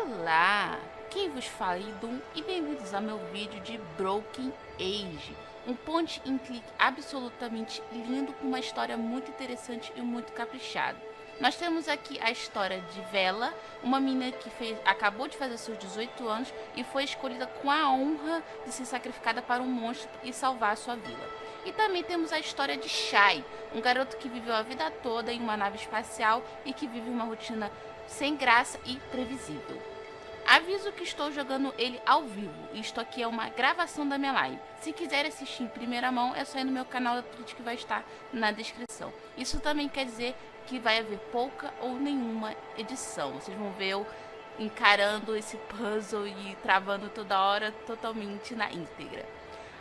Olá, quem vos fala é Idum e bem-vindos ao meu vídeo de Broken Age, um point and click absolutamente lindo com uma história muito interessante e muito caprichada. Nós temos aqui a história de Vela, uma menina que acabou de fazer seus 18 anos e foi escolhida com a honra de ser sacrificada para um monstro e salvar a sua vila. E também temos a história de Shay, um garoto que viveu a vida toda em uma nave espacial e que vive uma rotina sem graça e previsível. Aviso que estou jogando ele ao vivo, e isto aqui é uma gravação da minha live. Se quiser assistir em primeira mão, é só ir no meu canal da Twitch que vai estar na descrição. Isso também quer dizer que vai haver pouca ou nenhuma edição. Vocês vão ver eu encarando esse puzzle e travando toda hora totalmente na íntegra.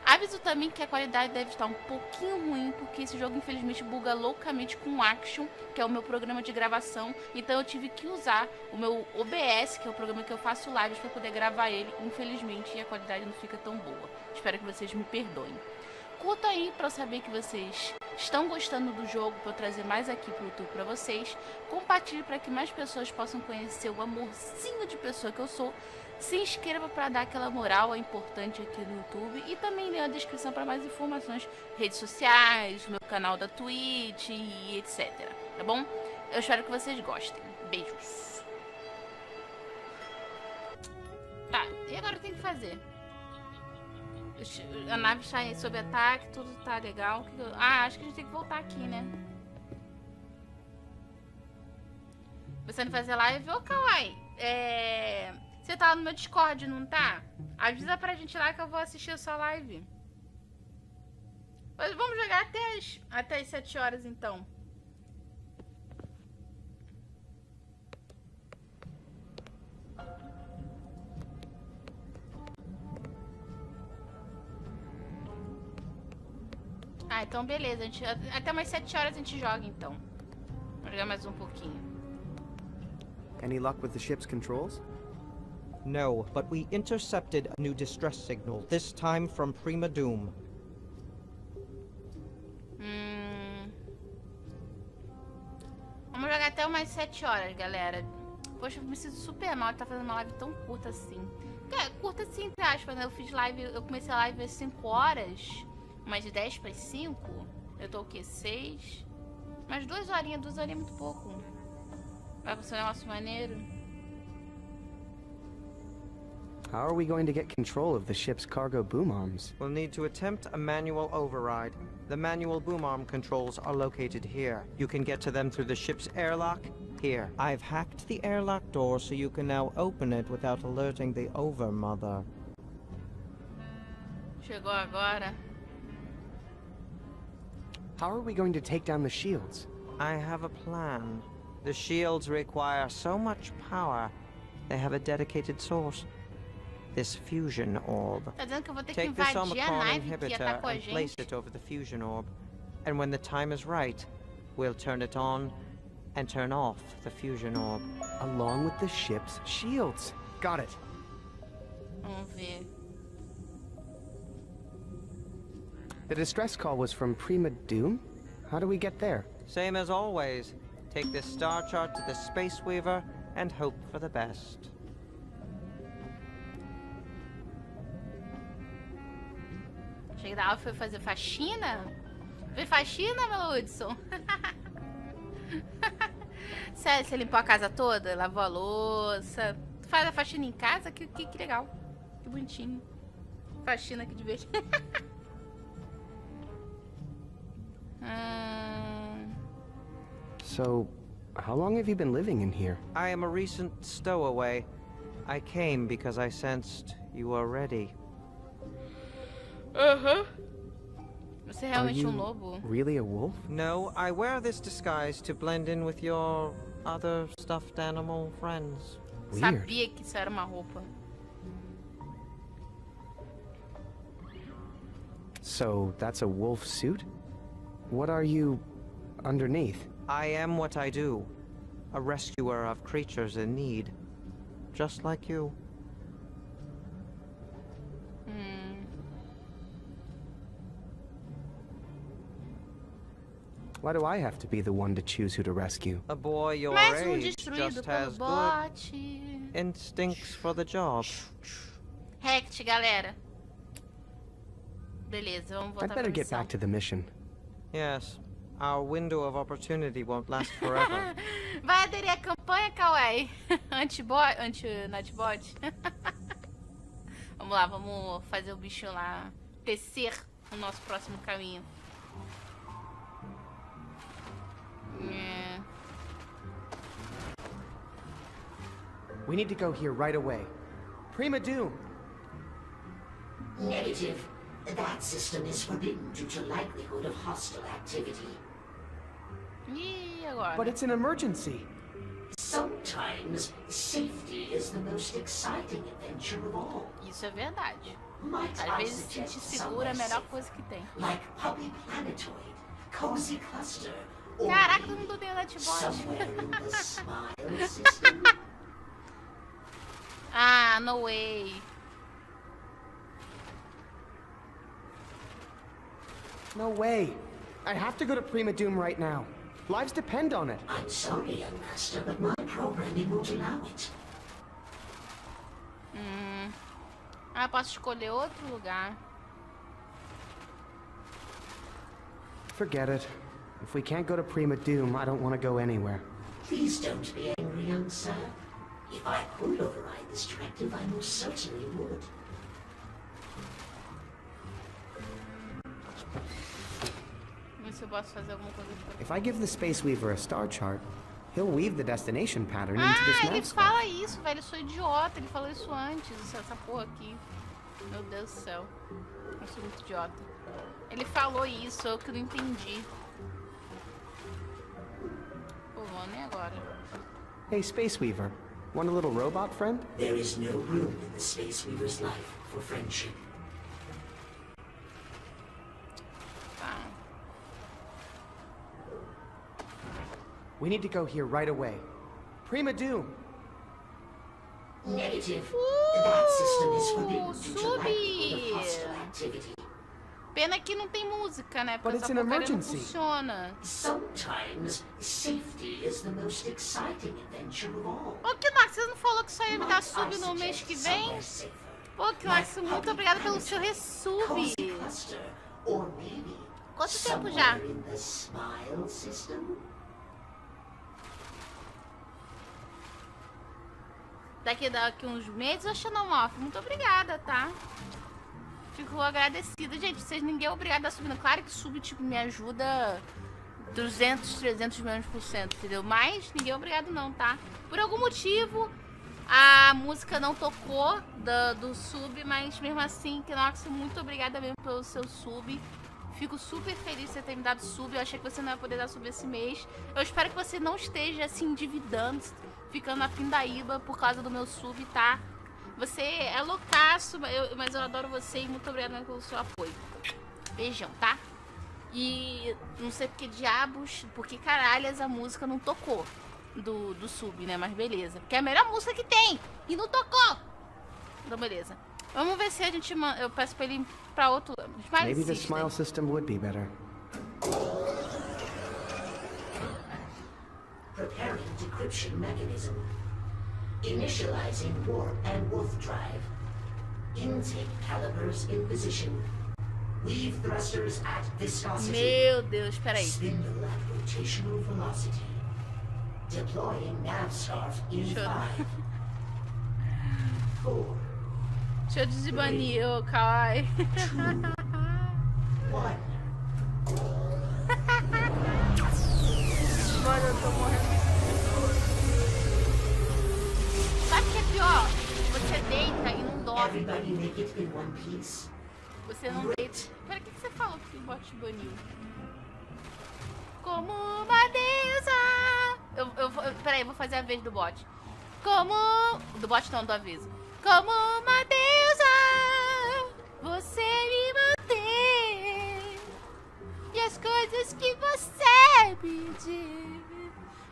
Aviso também que a qualidade deve estar um pouquinho ruim, porque esse jogo infelizmente buga loucamente com o Action, que é o meu programa de gravação. Então eu tive que usar o meu OBS, que é o programa que eu faço lives, para poder gravar ele, infelizmente, e a qualidade não fica tão boa. Espero que vocês me perdoem. Curta aí para eu saber que vocês estão gostando do jogo, para eu trazer mais aqui pro YouTube para vocês. Compartilhe para que mais pessoas possam conhecer o amorzinho de pessoa que eu sou. Se inscreva para dar aquela moral, é importante aqui no YouTube. E também leia a descrição para mais informações, redes sociais, meu canal da Twitch e etc. Tá bom? Eu espero que vocês gostem. Beijos. Tá, e agora tem que fazer? A nave está sob ataque, tudo tá legal. Ah, acho que a gente tem que voltar aqui, né? Você não fazer live? Ô, Kawaii, você tá lá no meu Discord, não tá? Avisa pra gente lá que eu vou assistir a sua live. Mas vamos jogar até as 7 horas, então. Ah, então beleza. Até umas 7 horas a gente joga, então. Vamos jogar mais um pouquinho. Any luck with the ship's controls? No, but we intercepted a new distress signal, this time from Prima Doom. Vamos jogar até umas 7 horas, galera. Poxa, eu me sinto super mal de estar fazendo uma live tão curta assim. Curta assim, entre aspas, né? Eu comecei a live às 5 horas, umas 10 para as 5. Eu tô o quê? 6? Mas 2 horinhas é muito pouco. Vai ser um negócio maneiro. How are we going to get control of the ship's cargo boom arms? We'll need to attempt a manual override. The manual boom arm controls are located here. You can get to them through the ship's airlock here. I've hacked the airlock door so you can now open it without alerting the Overmother. Chegou agora. How are we going to take down the shields? I have a plan. The shields require so much power, they have a dedicated source. This fusion orb. Tá dizendo que eu vou ter que Take this invadir a Omicron nave que inhibitor atacou a and place gente. it over the fusion orb. And when the time is right, we'll turn it on and turn off the fusion orb. Along with the ship's shields. Got it. Vamos ver. The distress call was from Prima Doom? How do we get there? Same as always. Take this star chart to the Space Weaver and hope for the best. Cheguei da aula, foi fazer faxina? Foi faxina, Meludson? Sério, você limpou a casa toda? Lavou a louça? Tu faz a faxina em casa? Que legal. Que bonitinho. Faxina, que divertido. So, how long have you been living in here? I am a recent stowaway. I came because I sensed you were ready. Você é Are realmente you lobo? really a wolf? No, I wear this disguise to blend in with your other stuffed animal friends. Weird. Sabia que isso era uma roupa. So, that's a wolf suit? What are you underneath? I am what I do. A rescuer of creatures in need. Just like you. Why do I have to be the one to choose who to rescue? A boy your Mais age destruído just pelo has good bot. instincts for the job. Rect, galera. Beleza, vamos voltar I'd pra better get missão. back to the mission. Yes, our window of opportunity won't last forever. Vai aderir à campanha, Kawaii? Anti-Nightbot? Vamos lá, vamos fazer o bicho lá tecer o nosso próximo caminho. We need to go here right away. Prima Doom! Negative. That system is forbidden due to likelihood of hostile activity. E agora? But it's an emergency. Sometimes safety is the most exciting adventure of all. Isso é verdade. Might Às I vezes sentir suggest seguro é a somewhere melhor safe, coisa que tem. like Puppy Planetoid, Cozy Cluster, or Caraca, todo mundo tem Nightbot. somewhere in the Smile system? Ah, no way. No way. I have to go to Prima Doom right now. Lives depend on it. I'm sorry, young master, but my programming won't allow it. Ah, posso escolher outro lugar. Forget it. If we can't go to Prima Doom, I don't want to go anywhere. Please don't be angry, young sir. If I could override this directive, I most certainly would. Vamos ver se eu posso fazer alguma coisa diferente. If I give the Space Weaver a star chart, he'll weave the destination pattern into this Ah, ele map. fala isso, velho. Eu sou idiota. Ele falou isso antes, essa porra aqui. Meu Deus do céu. Eu sou muito idiota. Ele falou isso, eu que não entendi. Pô, mano, e agora? Hey, Space Weaver. Want a little robot friend? There is no room in the Space Weaver's life for friendship. Tá. We need to go here right away. Prima Doom! Negative. That system is forbidden due to likelihood of Subi! hostile activity. Pena que não tem música, né? But Porque it's essa an porcaria não emergency. funciona. Sometimes safety is the most exciting adventure of all. Ô, Knox, você não falou que só ia me dar Might sub I no mês suggest que vem? somewhere safer, Pô, Knox, muito obrigada pelo seu resub. Cozy Cluster, or maybe Quanto tempo já? somewhere in the Smile system? Daqui uns meses, eu Xenomorph. Muito obrigada, tá? Fico agradecida. Gente, vocês ninguém é obrigado a subir. Claro que sub, tipo, me ajuda 200, 300 milhões por cento, entendeu? Mas ninguém é obrigado não, tá? Por algum motivo, a música não tocou do sub, mas mesmo assim, Knox, muito obrigada mesmo pelo seu sub. Fico super feliz de você ter me dado sub. Eu achei que você não ia poder dar sub esse mês. Eu espero que você não esteja se endividando, ficando na pindaíba por causa do meu sub, tá? Você é loucaço, mas eu adoro você e muito obrigada pelo seu apoio. Beijão, tá? E não sei porque diabos, porque caralhas a música não tocou do sub, né? Mas beleza. Porque é a melhor música que tem e não tocou. Então beleza. Vamos ver se a gente eu peço pra ele ir pra outro. Maybe the Smile system would be better. Preparing decryption mechanism. Initializing warp and wolf drive. Intake calipers in position. Weave thrusters at viscosity. Meu Deus, peraí. Spindle at rotational velocity. Deploying nav scarf in Sure. 5, 4, Deixa eu desbanir, ô Kawaii. 1. Mano, eu tô morrendo. Sabe o que é pior? Você deita e não dorme. Everybody make it in one piece. Você não deita. Pera, o que você falou que o bot baniu? Como uma deusa. Peraí, eu vou fazer a vez do bot. Como... Do bot não, do aviso. Como uma deusa, você me mantém. E as coisas que você pedir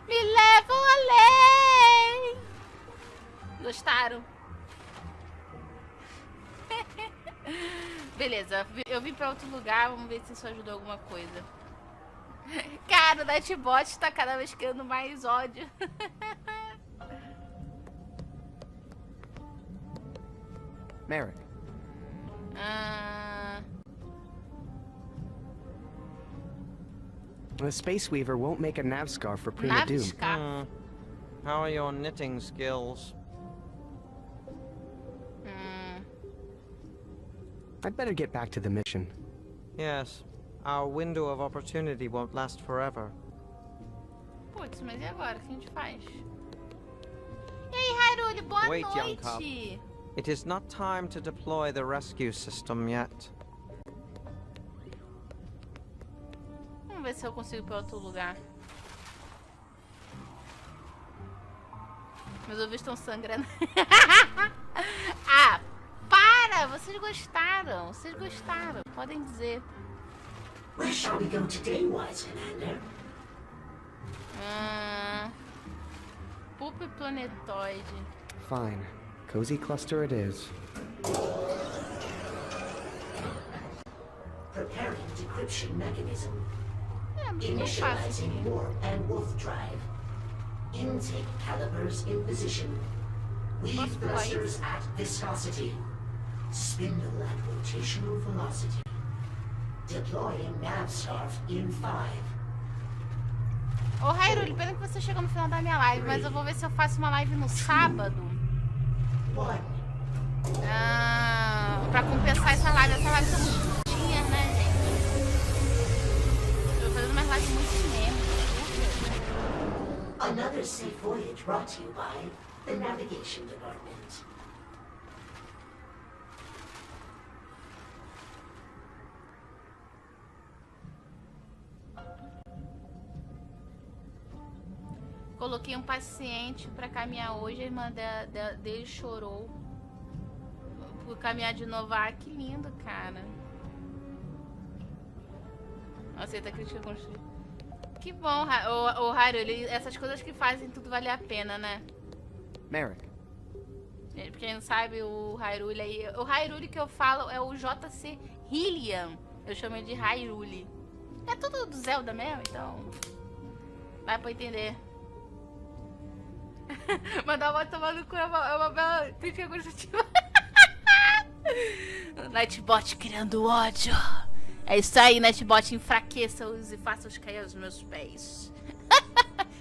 me levam além. Gostaram? Beleza, eu vim pra outro lugar, vamos ver se isso ajudou alguma coisa. Cara, o Nightbot tá cada vez criando mais ódio. Merrick. The Space Weaver won't make a nav scarf for Prima Doom. How are your knitting skills? I'd better get back to the mission. Yes. Our window of opportunity won't last forever. Putz, mas e agora? O que a gente faz? E aí, Hyrule, boa Wait, young cop. noite! It is not time to deploy the rescue system yet. Vamos ver se eu consigo ir pra outro lugar. Meus ouvidos estão sangrando. Ah, para! Vocês gostaram. Vocês gostaram. Podem dizer. Where shall we go today, wise commander? Pup planetoide. Fine. Cozy cluster it is. Preparing decryption mechanism. É, mas não é fácil. Initializing warp and wolf drive. Intake calipers in position. Weave thrusters at viscosity. Spindle at rotational velocity. Deploying nav scarf in 5. Ô, Hyrule, pena que você chegou no final da minha live, mas eu vou ver se eu faço uma live no sábado. Pra compensar essa live. Essa live tá muito curtinha, né, gente? Eu vou fazer umas lives muito mesmo. Another safe voyage brought to you by the Navigation Department. Coloquei um paciente pra caminhar hoje, a irmã dele chorou por caminhar de novo. Ah, que lindo, cara. Aceita a crítica construída. Que bom, o Hyrule, essas coisas que fazem tudo valer a pena, né? Merrick. Pra quem não sabe, o Hyrule aí... O Hyrule que eu falo é o JC Hylian. Eu chamo ele de Hyrule. É tudo do Zelda mesmo, então... Dá pra entender. Mandar uma tomar no cu é uma bela crítica construtiva. Nightbot criando ódio. É isso aí, Nightbot, enfraqueça-os e faça-os cair aos meus pés.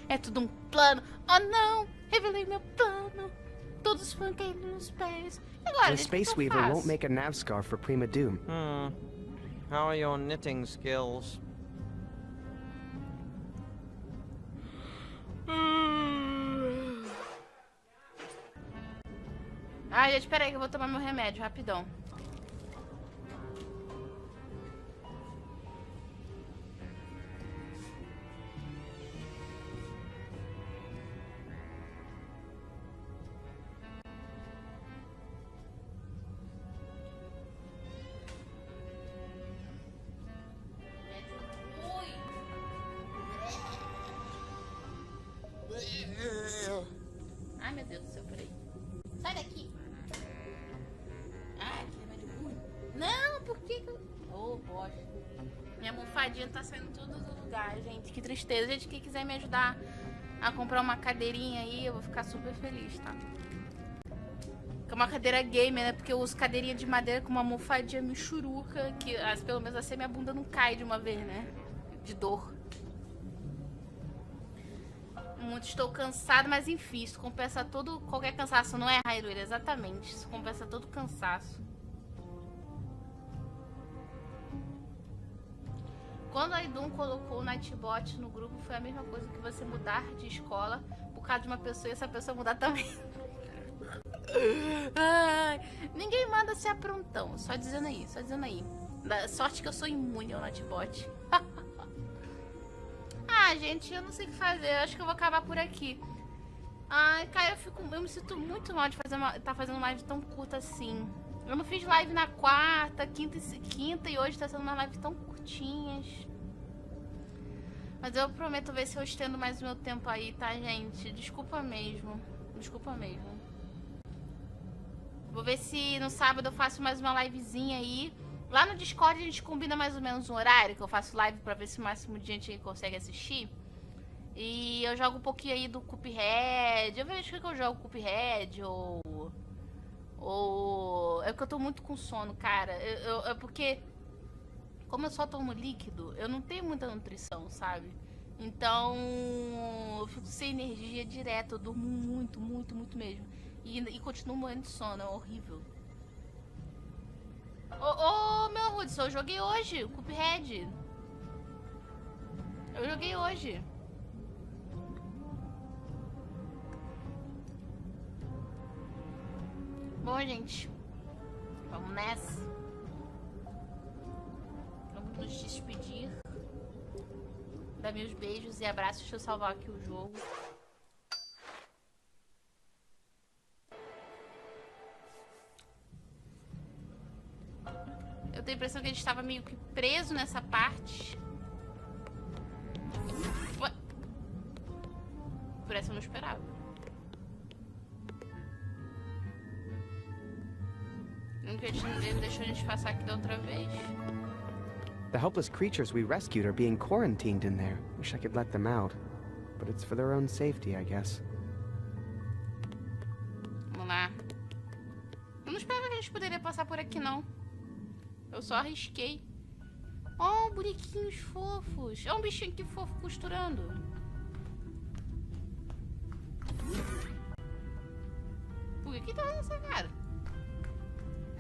É tudo um plano. Oh não, revelei meu plano. Todos foram cair nos meus pés. Agora, The Space Weaver won't make a nav scarf for Prima Doom. How are your knitting skills? Ai, gente, peraí que eu vou tomar meu remédio, rapidão. Ai, meu Deus do céu, peraí. Sai daqui. Ai, que remédio ruim. Não, por que que eu... Ô, bosta. Minha almofadinha tá saindo tudo do lugar, gente. Que tristeza. Gente, quem quiser me ajudar a comprar uma cadeirinha aí, eu vou ficar super feliz, tá? Que é uma cadeira gamer, né? Porque eu uso cadeirinha de madeira com uma almofadinha michuruca, que pelo menos assim minha bunda não cai de uma vez, né? De dor. Muito estou cansada, mas enfim, isso compensa todo qualquer cansaço, não é, Hyrule? Exatamente, isso compensa todo cansaço. Quando a Idun colocou o Nightbot no grupo, foi a mesma coisa que você mudar de escola por causa de uma pessoa e essa pessoa mudar também. Ai, ninguém manda ser aprontão, só dizendo aí, só dizendo aí. Da sorte que eu sou imune ao Nightbot. Ah, gente, eu não sei o que fazer. Eu acho que eu vou acabar por aqui. Ai, cara, eu me sinto muito mal de tá fazendo uma live tão curta assim. Eu não fiz live na quarta, quinta e hoje tá sendo uma live tão curtinhas. Mas eu prometo ver se eu estendo mais o meu tempo aí, tá, gente? Desculpa mesmo. Desculpa mesmo. Vou ver se no sábado eu faço mais uma livezinha aí. Lá no Discord a gente combina mais ou menos um horário que eu faço live pra ver se o máximo de gente consegue assistir. E eu jogo um pouquinho aí do Cuphead. Eu vejo que eu jogo Cuphead ou Ou... É porque eu tô muito com sono, cara. É porque... Como eu só tomo líquido, eu não tenho muita nutrição, sabe? Então... Eu fico sem energia direto. Eu durmo muito, muito, muito mesmo. E continuo morrendo de sono. É horrível. Meu Hudson, eu joguei hoje. O Cuphead. Eu joguei hoje. Bom, gente, vamos nessa. Vamos nos despedir. Dá meus beijos e abraços. Deixa eu salvar aqui o jogo. Eu tenho a impressão que a gente estava meio que preso nessa parte. Ué? Por essa eu não esperava. Ele deixou a gente passar aqui da outra vez. The helpless creatures we rescued are being quarantined in there. Wish I could let them out. But it's for their own safety, I guess. Vamos lá. Eu não esperava que a gente poderia passar por aqui, não. Eu só arrisquei. Oh, bonequinhos fofos. É um bichinho que fofo costurando. Por que tá essa cara?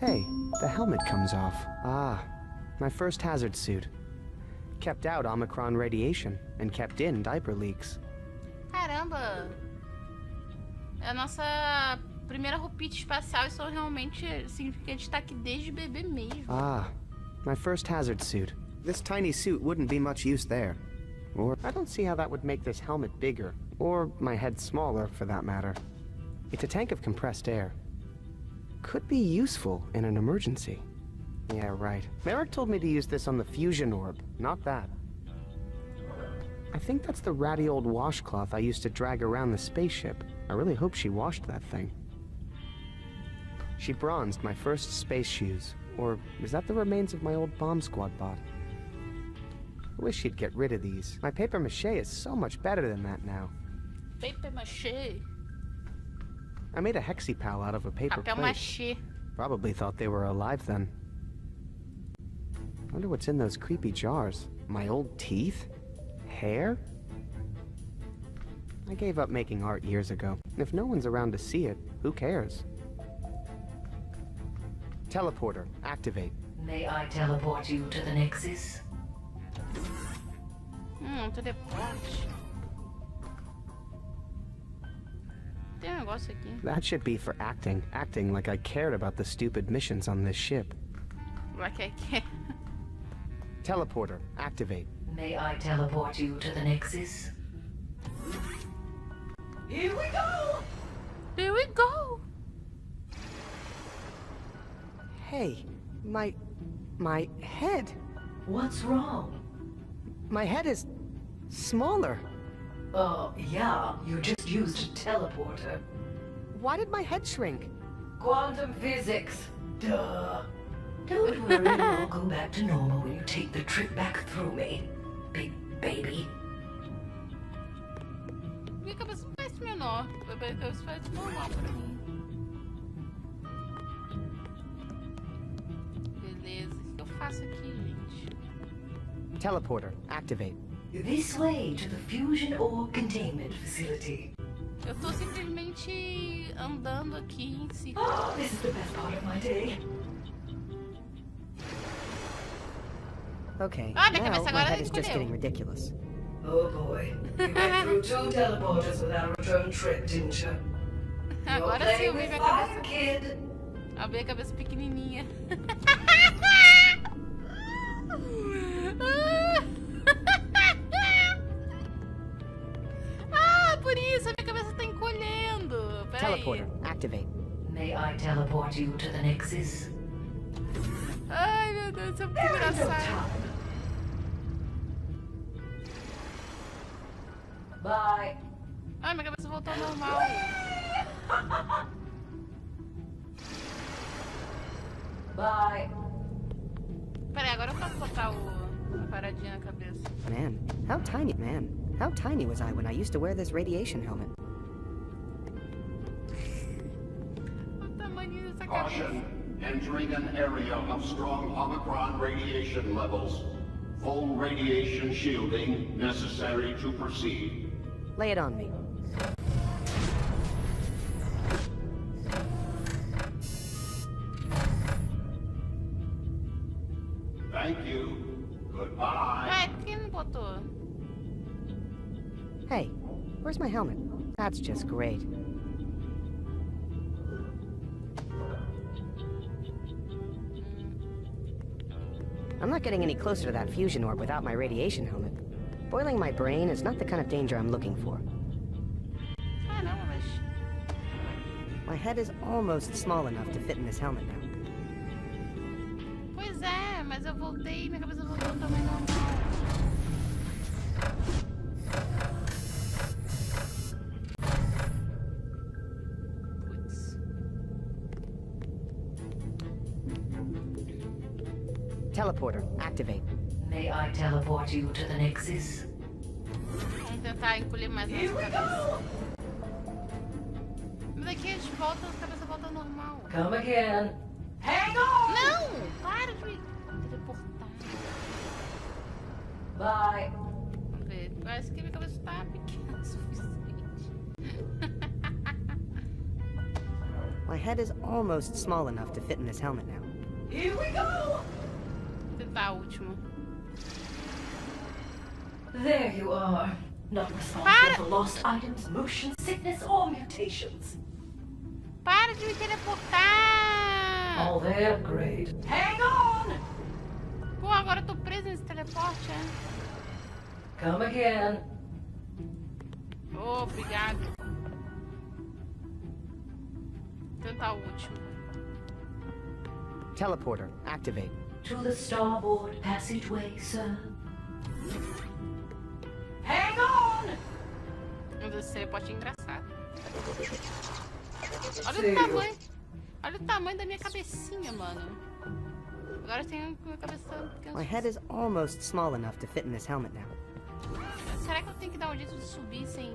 Hey, the helmet comes off. Ah, my first hazard suit. Kept out Omicron radiation and kept in diaper leaks. Caramba! É a nossa primeira roupinha espacial. Isso realmente significa que a gente tá aqui desde bebê mesmo. Ah, my first hazard suit. This tiny suit wouldn't be much use there. Or I don't see how that would make this helmet bigger. Or my head smaller, for that matter. It's a tank of compressed air. Could be useful in an emergency. Yeah, right. Merrick told me to use this on the fusion orb, not that. I think that's the ratty old washcloth I used to drag around the spaceship. I really hope she washed that thing. She bronzed my first space shoes. Or is that the remains of my old bomb squad bot? I wish she'd get rid of these. My paper mache is so much better than that now. Paper mache. I made a hexipal out of a paper Papel plate. mache. Probably thought they were alive then. Wonder what's in those creepy jars. My old teeth? Hair? I gave up making art years ago. If no one's around to see it, who cares? Teleporter, activate. May I teleport you to the Nexus? Teleporte. Tem negócio aqui. That should be for acting. Acting like I cared about the stupid missions on this ship. Like I can. Teleporter, activate. May I teleport you to the Nexus? Here we go! Here we go! Hey, my head. What's wrong? My head is smaller. Yeah, you just used a teleporter. Why did my head shrink? Quantum physics. Duh. Don't worry, I'll go back to normal when you take the trip back through me, big baby. Minha cabeça parece menor. Minha cabeça parece normal pra mim. Beleza. O que eu faço aqui, gente? Teleporter, activate. This way to the fusion orb containment facility. Eu tô simplesmente andando aqui em si. Oh, this is the best part of my day. Okay, Ah, minha now cabeça my agora head is just encolheu. getting ridiculous. Oh boy, you went through 2 teleporters without a return trip, didn't you? You're Agora sim eu playing vi with minha fire, cabeça. kid. Eu vi a cabeça pequenininha. Por isso a minha cabeça tá encolhendo. Peraí. Teleporter, activate. May I teleport you to the Nexus? Ai, meu Deus, isso é muito There is no engraçado. time. Bye. Ai, minha cabeça voltou ao normal. Bye. Peraí, agora eu posso botar a paradinha na cabeça. How tiny was I when I used to wear this radiation helmet? O tamanho dessa cabeça. Caution. Entering an area of strong Omicron radiation levels. Full radiation shielding necessary to proceed. Lay it on me. Thank you. Goodbye. Ué, por que não botou? Hey, where's my helmet? That's just great. I'm not getting any closer to that fusion orb without my radiation helmet. Boiling my brain is not the kind of danger I'm looking for. Caramba, mas... My head is almost small enough to fit in this helmet now. Pois é, mas eu voltei e minha cabeça voltou ao tamanho normal. Putz. Teleporter, activate. May I teleport you to the Nexus? Vamos tentar encolher mais nossa cabeça. Mas aqui a gente volta, a cabeça volta ao normal. Come again. Hang on! Não! Para de me teleportar. Bye. Vamos ver. Parece que minha cabeça tá pequena o suficiente. My head is almost small enough to fit in this helmet now. Here we go! Vou tentar a última. There you are. Not responsible Para! for lost items, motion sickness, or mutations. Para de me teleportar! All there, great. Hang on! Pô, agora eu tô presa nesse teleporte, é? Come again. Oh, obrigado. Vou tentar o último. Teleporter, activate. To the starboard passageway, sir. Hang on! Meu Deus, esse teleporte é engraçado. Olha Sei. o tamanho. Olha o tamanho da minha cabecinha, mano. Agora tem uma cabeça pequena. My head is almost small enough to fit in this helmet now. Será que eu tenho que dar um jeito de subir sem...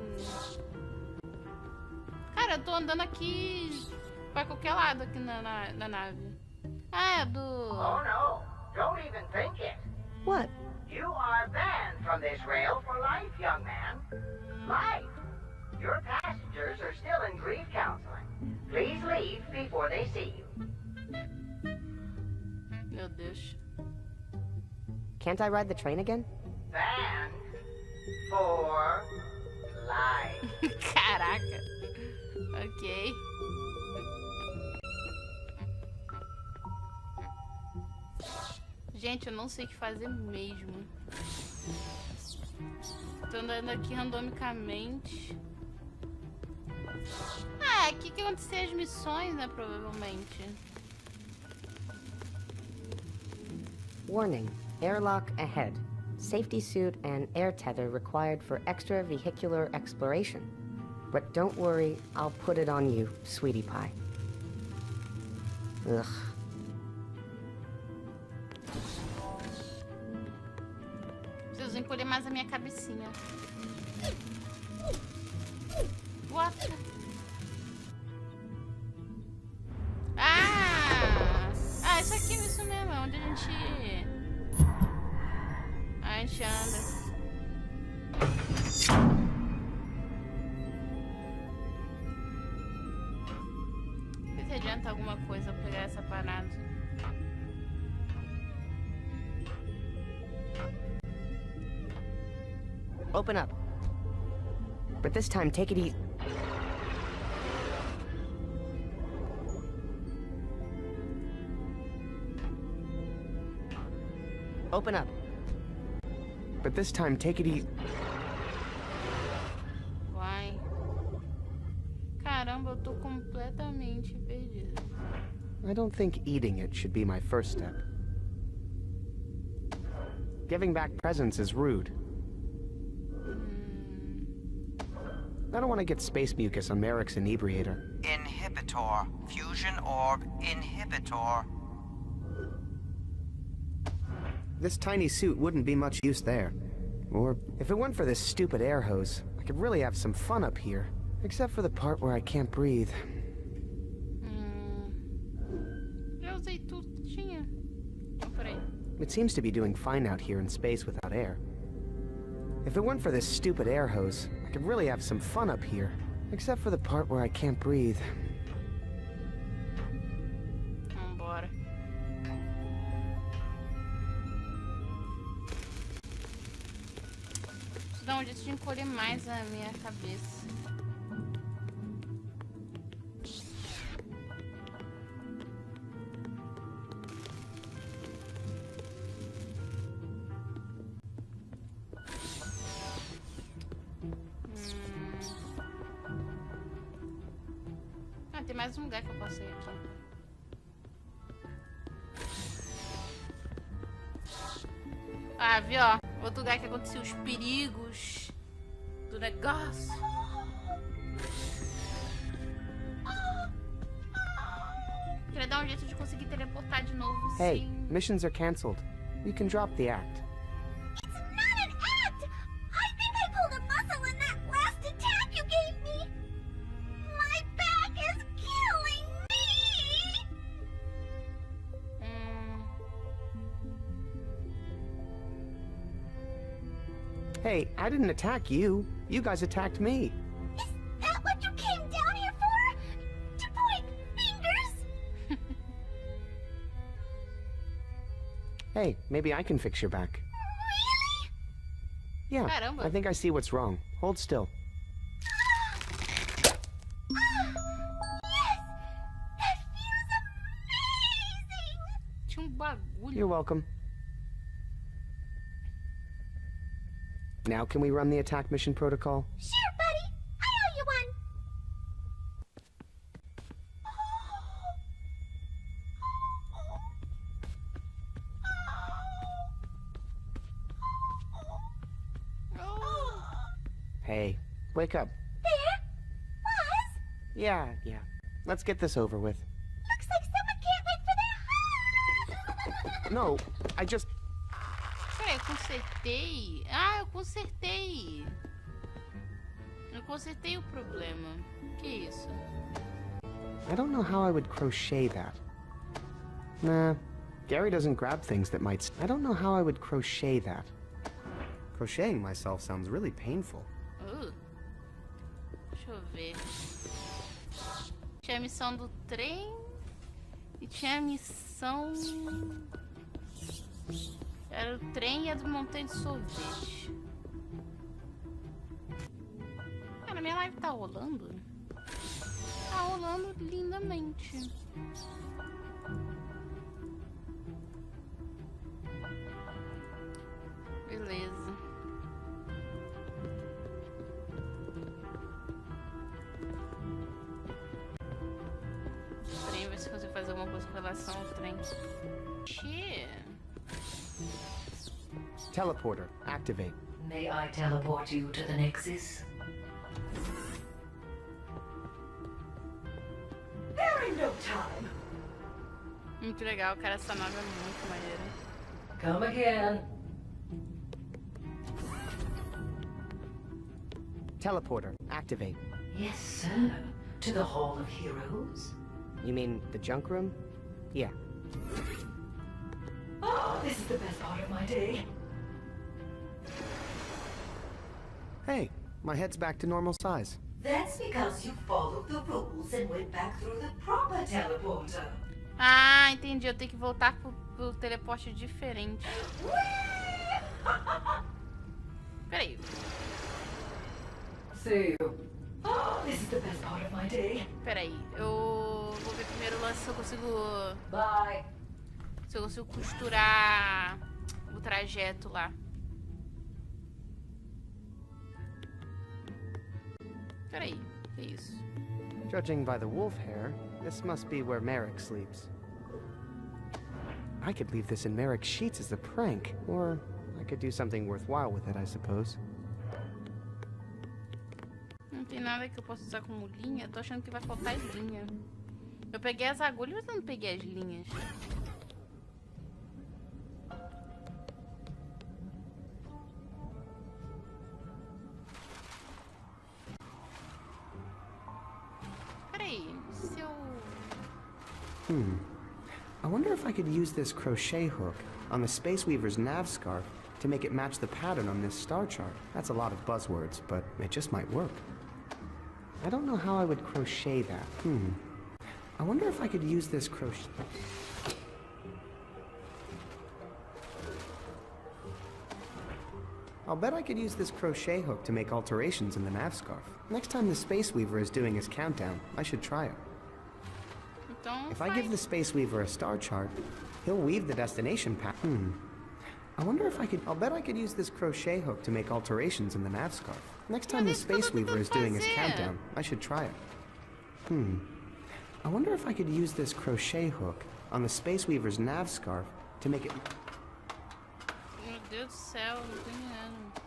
Cara, eu tô andando aqui pra qualquer lado aqui na nave. Ah, é do... Oh no, don't even think it. What? You are banned from this rail for life, young man. Life. Your passengers are still in grief counseling. Please leave before they see you. Meu Deus. Can't I ride the train again? Banned for life. Caraca. Ok. Gente, eu não sei o que fazer mesmo. Tô andando aqui randomicamente. Ah, aqui que acontecer as missões, né? Provavelmente. Warning, airlock ahead. Safety suit and air tether required for extravehicular exploration. But don't worry, I'll put it on you, sweetie pie. Ugh. Preciso encolher mais a minha cabecinha. What? Ah, isso aqui, isso mesmo, é onde a gente anda. Não sei se adianta alguma coisa eu pegar essa parada. Open up. But this time, take it easy. Open up. But this time, take it easy. Vai. Caramba, eu tô completamente perdida. I don't think eating it should be my first step. Giving back presents is rude. I don't want to get space mucus on Merrick's inebriator. Inhibitor. Fusion orb inhibitor. This tiny suit wouldn't be much use there. Or, if it weren't for this stupid air hose, I could really have some fun up here. Except for the part where I can't breathe. usei tudo que tinha. Então, peraí. It seems to be doing fine out here in space without air. If it weren't for this stupid air hose, I could really have some fun up here. Except for the part where I can't breathe. Vambora. Preciso dar um jeito de encolher mais a minha cabeça. Tem mais um lugar que eu posso ir aqui. Ah, viu, ó. Outro lugar que aconteceu os perigos do negócio. Queria dar um jeito de conseguir teleportar de novo. Hey, sim. missions are cancelled. You can drop the act. It's not an act! I think I pulled a muscle in that last attack you gave me! My back is killing me! Hey, I didn't attack you. You guys attacked me. Is that what you came down here for? To point fingers? Hey, maybe I can fix your back. Really? Yeah, Caramba. I think I see what's wrong. Hold still. Yes! That feels amazing! Tinha bagulho. You're welcome. Now can we run the attack mission protocol? Sure, buddy. I owe you one. Hey, wake up. There? Was? Yeah. Let's get this over with. Looks like someone can't wait for their... No, I just... Peraí, eu consertei. Ah, eu consertei. Eu consertei o problema. Que isso? I don't know how I would crochet that. Nah, Gary doesn't grab things that might... I don't know how I would crochet that. Crocheting myself sounds really painful. Deixa eu ver. Tinha a missão do trem e tinha a missão... Era o trem e a do montanha de sorvete. Cara, minha live tá rolando? Tá rolando lindamente. Beleza. O trem, ver se eu consigo fazer alguma coisa com relação ao trem. Xê. Teleporter, activate. May I teleport you to the Nexus? There ain't no time. Muito legal, cara. Essa nave é muito maneira. Come again. Teleporter, activate. Yes, sir. To the Hall of Heroes? You mean the junk room? Yeah. Oh, this is the best part of my day. Hey, my head's back to normal size. That's because you followed the rules and went back through the proper teleporter. Ah, entendi. Eu tenho que voltar pro teleporte diferente. Peraí. See you. Oh, this is the best part of my day. Peraí. Eu vou ver primeiro o lance se eu consigo... Bye. Se eu consigo costurar o trajeto lá. Peraí. Que isso? Judging by the wolf hair, this must be where Merrick sleeps. I could leave this in Merrick's sheets as a prank, or I could do something worthwhile with it, I suppose. Não tem nada que eu possa usar como linha. Tô achando que vai faltar linha. Eu peguei as agulhas, mas eu não peguei as linhas. Peraí, se eu... I wonder if I could use this crochet hook on the Space Weaver's nav scarf to make it match the pattern on this star chart. That's a lot of buzzwords, but it just might work. I don't know how I would crochet that. I wonder if I could use this crochet... I'll bet I could use this crochet hook to make alterations in the nav scarf. Next time the Space Weaver is doing his countdown, I should try it. If I give the Space Weaver a star chart, he'll weave the destination pattern. I wonder if I could... I'll bet I could use this crochet hook to make alterations in the nav scarf. Next time the Space Weaver is doing his countdown, I should try it. I wonder if I could use this crochet hook on the Space Weaver's nav scarf to make it... Meu Deus do céu, não tô entendendo.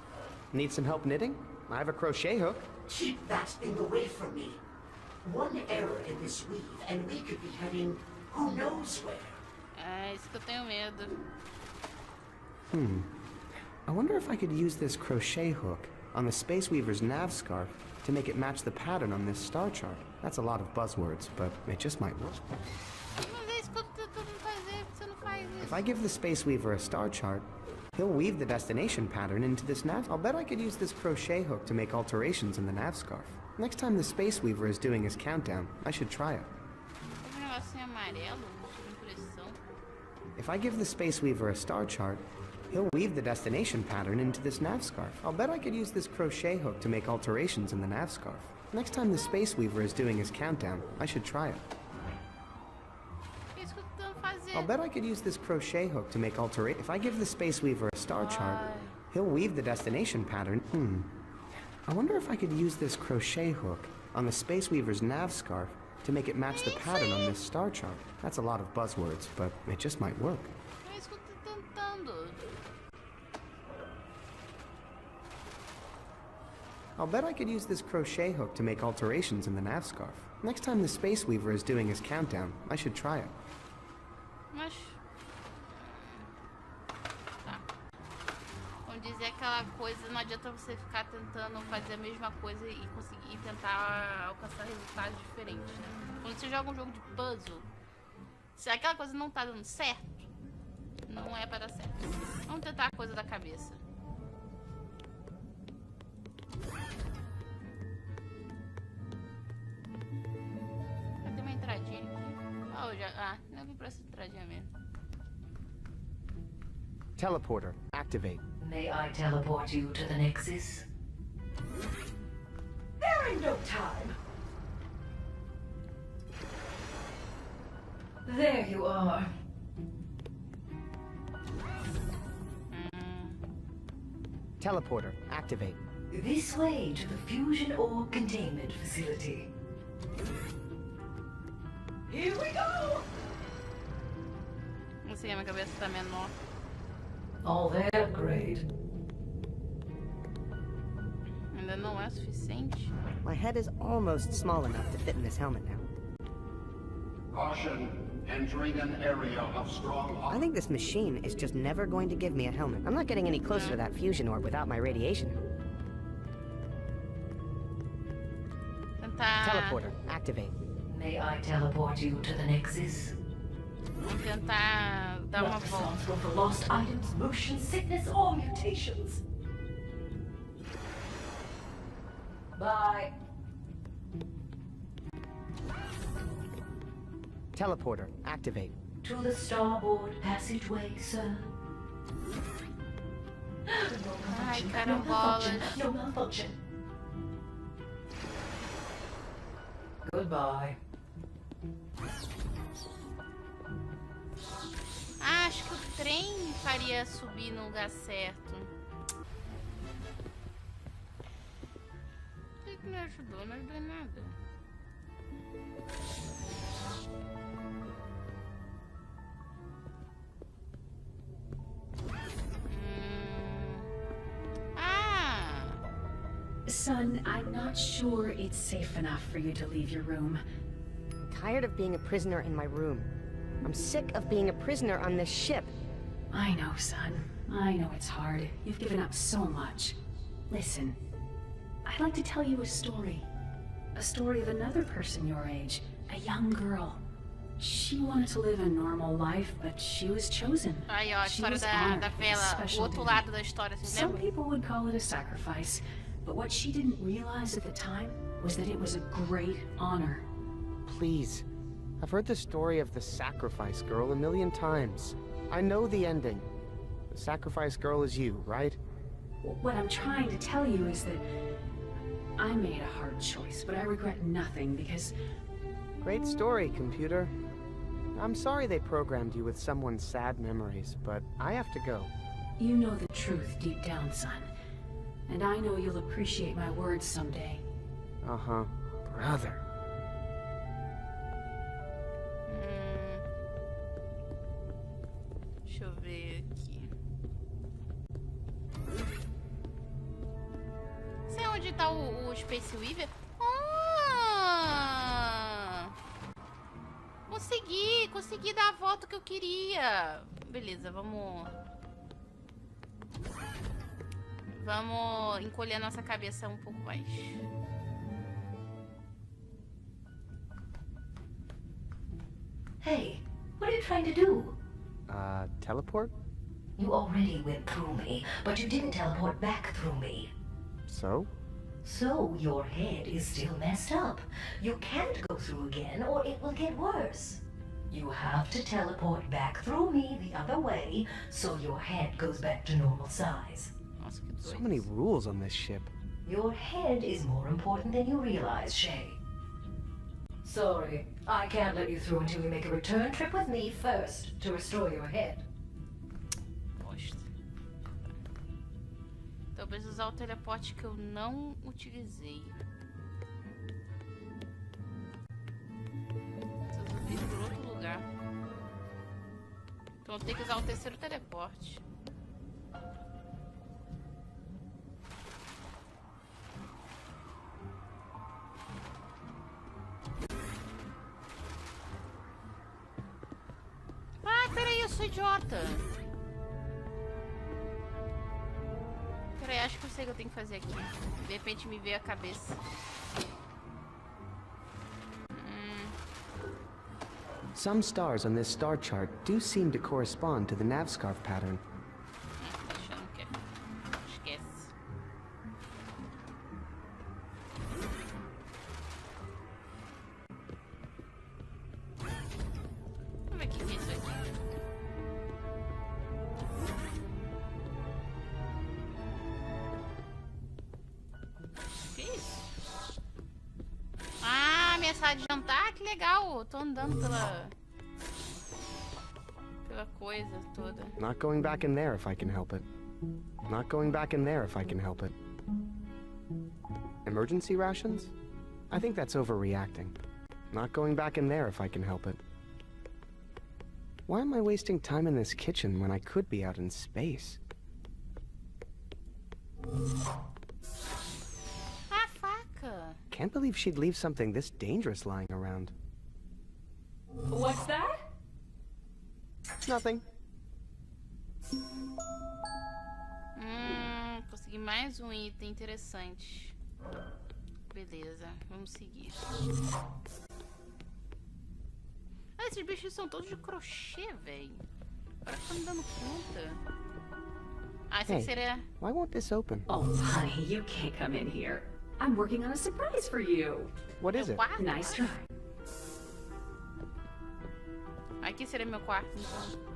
Need some help knitting? I have a crochet hook. Keep that thing away from me. One error in this weave, and we could be heading who knows where. É isso que eu tenho medo. I wonder if I could use this crochet hook on the Space Weaver's nav scarf to make it match the pattern on this star chart. That's a lot of buzzwords, but it just might work. Mas é isso que eu tô tentando fazer, você não faz isso. If I give the Space Weaver a star chart, he'll weave the destination pattern into this nav. I'll bet I could use this crochet hook to make alterations in the nav scarf. Next time the Space Weaver is doing his countdown, I should try it. Tem negocinho amarelo, não tive impressão. If I give the Space Weaver a star chart, he'll weave the destination pattern into this nav scarf. I'll bet I could use this crochet hook to make alterations in the nav scarf. Next time the Space Weaver is doing his countdown, I should try it. É isso que eu tô tentando fazer. I'll bet I could use this crochet hook to make alterations. If I give the Space Weaver a star chart, he'll weave the destination pattern. I wonder if I could use this crochet hook on the Space Weaver's nav scarf to make it match the pattern on this star chart. That's a lot of buzzwords, but it just might work. É isso que eu tô tentando. I'll bet I could use this crochet hook to make alterations in the nav scarf. Next time the Space Weaver is doing his countdown, I should try it. Mas... Tá. Vamos dizer aquela coisa, não adianta você ficar tentando fazer a mesma coisa e conseguir tentar alcançar resultados diferentes, né? Quando você joga um jogo de puzzle, se aquela coisa não tá dando certo, não é para dar certo. Vamos tentar a coisa da cabeça. Já tem uma entradinha aqui. Não vim pra essa entradinha mesmo. Teleporter, activate. May I teleport you to the Nexus? There ain't no time. There you are. Teleporter, activate. This way to the fusion orb containment facility. Here we go! Não sei, minha cabeça tá menor. All there, great. Ainda não é suficiente. My head is almost small enough to fit in this helmet now. Caution, entering an area of strong... I think this machine is just never going to give me a helmet. I'm not getting any closer to that fusion orb without my radiation. Tentar... Teleporter, activate. May I teleport you to the Nexus? Vamos tentar dar uma Not volta. responsible for lost items, motion sickness, or mutations. Bye. Teleporter, activate. To the starboard passageway, sir. Ai, No carambolas. malfunction. No malfunction. Goodbye. Acho que o trem faria subir no lugar certo. Por que não ajudou? Não ajudou em nada. Son, I'm not sure it's safe enough for you to leave your room. Tired of being a prisoner in my room. I'm sick of being a prisoner on this ship. I know, son. I know it's hard. You've given up so much. Listen, I'd like to tell you a story. A story of another person your age. A young girl. She wanted to live a normal life, but she was chosen. Aí, ó, a She história was da honored with vela, o special outro duty. lado da história, você Some lembra? people would call it a sacrifice, but what she didn't realize at the time was that it was a great honor. Please. I've heard the story of the sacrifice girl a million times. I know the ending. The sacrifice girl is you, right? What I'm trying to tell you is that I made a hard choice, but I regret nothing because... Great story, computer. I'm sorry they programmed you with someone's sad memories, but I have to go. You know the truth deep down, son. And I know you'll appreciate my words someday. Uh-huh. Brother. Deixa eu ver aqui. Sei onde tá o Space Weaver? Ah! Consegui dar a volta que eu queria. Beleza, vamos encolher nossa cabeça um pouco mais. Hey, what are you trying to do? Teleport? You already went through me, but you didn't teleport back through me. So? So your head is still messed up. You can't go through again or it will get worse. You have to teleport back through me the other way so your head goes back to normal size. Nossa, que So doido. many rules on this ship. Your head is more important than you realize, Shay. Sorry, I can't let you through until you make a return trip with me first to restore your head. Bosta. Então eu preciso usar o teleporte que eu não utilizei. Preciso vir por outro lugar. Então eu tenho que usar o terceiro teleporte. Ah, peraí, eu sou idiota. Peraí, acho que eu sei o que eu tenho que fazer aqui. De repente me veio a cabeça. Some stars on this star chart do seem to correspond to the navscarf pattern. Deixa, eu não quero. Esquece. Vamos ver o que é isso aqui. Que isso? Ah, minha sala de jantar, que legal. Eu tô andando pela coisa toda. Not going back in there if I can help it. Not going back in there if I can help it. Emergency rations? I think that's overreacting. Not going back in there if I can help it. Why am I wasting time in this kitchen when I could be out in space? Ah, faca. Can't believe she'd leave something this dangerous lying around. What's that? Nothing. Consegui mais um item interessante. Beleza, vamos seguir. Ah, esses bichos são todos de crochê, velho. Agora que tá me dando conta. Ah, esse aqui seria... Why won't this open? Oh, honey, you can't come in here. I'm working on a surprise for you. What is meu it? quarto? Nice try. Aqui seria meu quarto, então.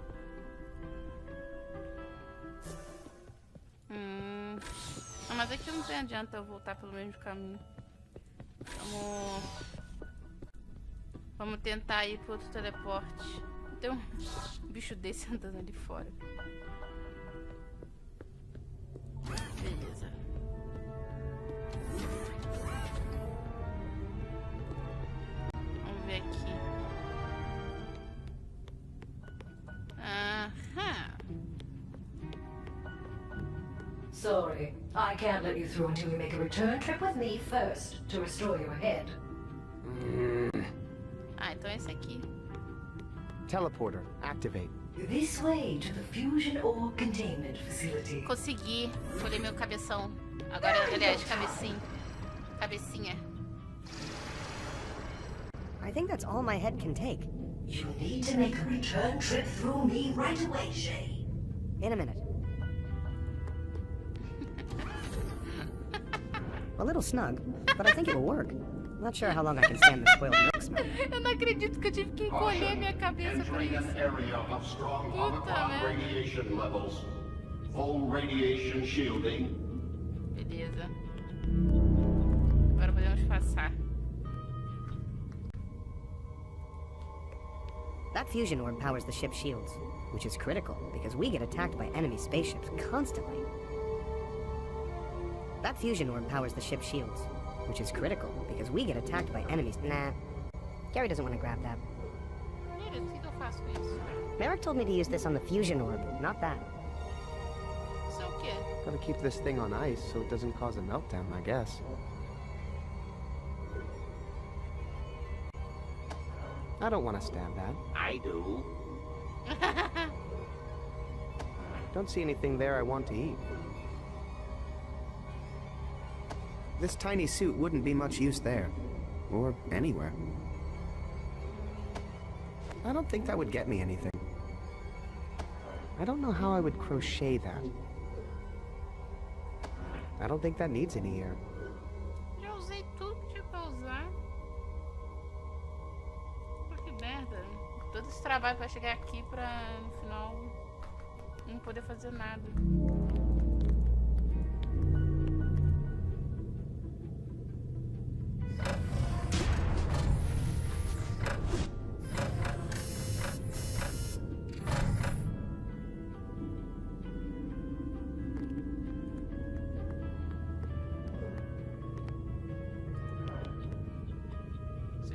Ah, mas aqui não tem adianta eu voltar pelo mesmo caminho. Vamos tentar ir pro outro teleporte. Tem um bicho desse andando ali fora. Beleza. Vamos ver aqui. Aham. Sorry, I can't let you through until you make a return trip with me first to restore your head. Ah, então é esse aqui. Teleporter, activate. This way to the fusion ore containment facility. Consegui. Colhei meu cabeção. Agora, aliás, cabecinha. I think that's all my head can take. You need to make a return trip through me right away, Shay. In a minute. A little snug, but I think it will work. Not sure how long I can stand the spoiled milk smell. Eu não acredito que eu tive que encolher minha cabeça por Entering isso. an area of strong Puta Omicron merda. radiation levels. Full radiation shielding. Beleza. Agora podemos passar. That fusion orb powers the ship's shields, which is critical because we get attacked by enemy spaceships constantly. That fusion orb powers the ship's shields, which is critical because we get attacked by enemies. Nah, Gary doesn't want to grab that. Beleza, o que eu faço com isso? Merrick told me to use this on the fusion orb, not that. Isso é o quê? Gotta keep this thing on ice so it doesn't cause a meltdown, I guess. I don't want to stab that. I do. Don't see anything there I want to eat. This tiny suit wouldn't be much use there. Or anywhere. I don't think that would get me anything. I don't know how I would crochet that. I don't think that needs any air. Já usei tudo que tinha pra usar. Pô, que merda. Todo esse trabalho pra chegar aqui pra, no final, não poder fazer nada.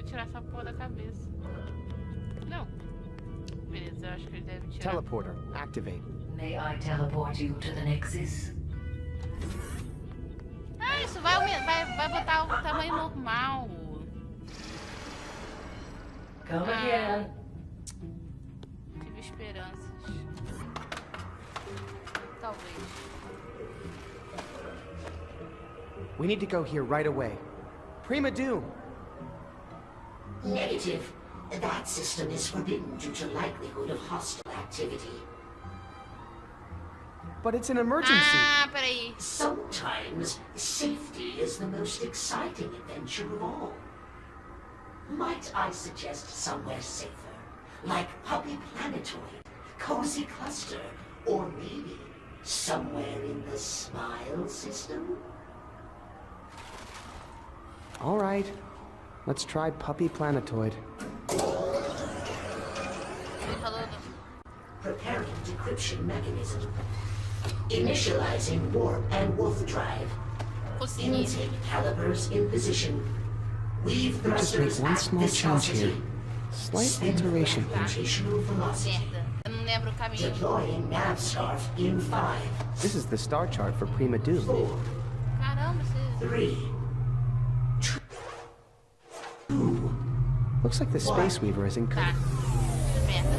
Tirar essa porra da cabeça. Não. Beleza, eu acho que ele deve tirar. Teleporter, activate. May I teleport you to the Nexus? Ah, isso vai botar o tamanho normal. Come again. Tive esperanças. Talvez. We need to go here right away. Prima Doom! Negative. That system is forbidden due to likelihood of hostile activity. But it's an emergency! Ah, peraí. Sometimes safety is the most exciting adventure of all. Might I suggest somewhere safer? Like Puppy Planetoid, Cozy Cluster, or maybe somewhere in the Smile system? All right. Let's try Puppy Planetoid. Ele falou do... Preparing decryption mechanism. Initializing warp and wolf drive. Consegui. Intake calibers in position. Weave Just make thrusters one at small change here. viscosity. Slight Spin alteration. gravitational velocity. Merda. Eu não lembro o caminho. Deploying nav scarf in 5, This is the star chart for Prima Doom. 4, Caramba, você... 3, 2. Looks like the Space Weaver is in... Tá. Merda.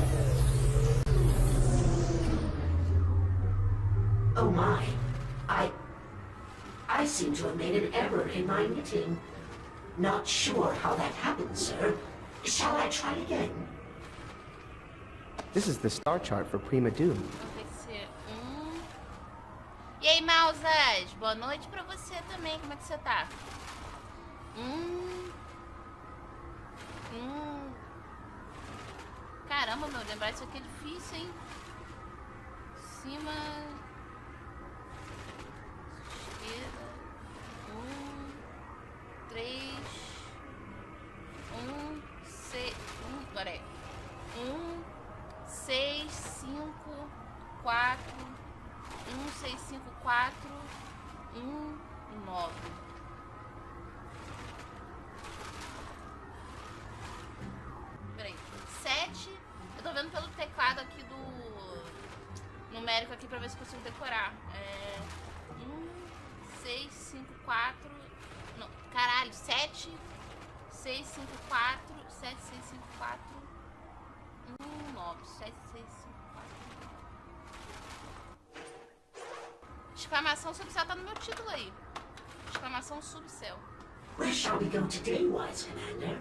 Oh my. I seem to have made an error in my knitting. Not sure how that happened, sir. Shall I try again? This is the star chart for Prima Doom. Então tem que ser E aí, Mausas? Boa noite pra você também. Como é que você tá? Caramba, meu, lembrar isso aqui é difícil, hein? Cima... Esquerda... 3... 6... Agora é... 6, 5, 4... 6, 5, 4... 9... Peraí, 7. Eu tô vendo pelo teclado aqui do numérico aqui pra ver se consigo decorar. 6, 5, 4. Não, caralho, 7, 6, 5, 4. 7, 6, 5, 4. 9, 7, 6, 5, 4. Exclamação subcel tá no meu título aí. Exclamação subcel. Where shall we go today, wise commander?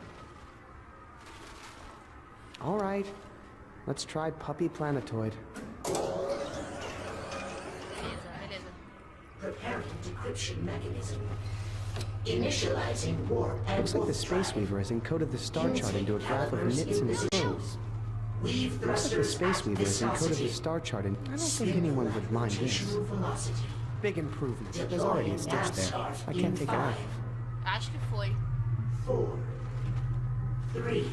All right. Let's try Puppy Planetoid. Beleza. Preparing decryption mechanism. Initializing warp and Looks like the warp Space drive. Weaver has encoded the star chart into a graph of Calibers knits in and position. flows. Weave Looks like the thrusters Space at Weaver has encoded the viscosity. star chart in. I don't think Spindle anyone at would mind this. rotational velocity. Big improvement. There's already a stitch there. I can't take it out. Acho que foi. 4, 3,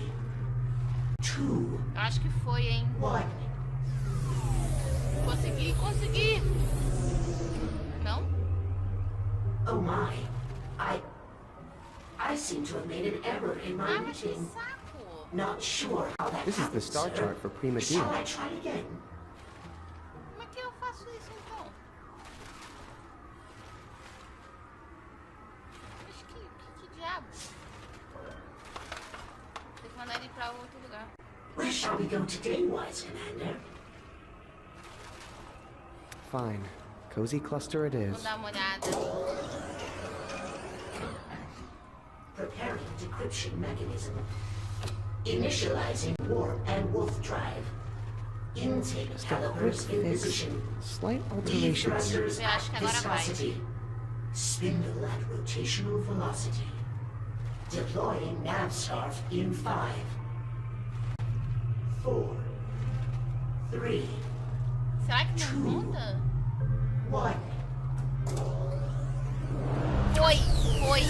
2, Acho que foi, hein? 1. Consegui! Não? Oh my. I seem to have made an error in my Mas que reading. saco! Not sure how that This is the happened, star sir. chart for Prima Shall Doom. I try again? Como é que eu faço isso então? Mas que diabo? Tem que mandar ele pra outro lugar. Where shall we go today, wise commander? Fine. Cozy cluster it Vamos is. dar uma olhada. Preparing decryption mechanism. Initializing warp and wolf drive. Intake Just a quick calibers in fix. position. Slight Weave alterations. thrusters Eu at acho que agora vai. viscosity. Spindle at rotational velocity. Deploying nav scarf in 5, 4, 3, Será que não muda? 1. Foi!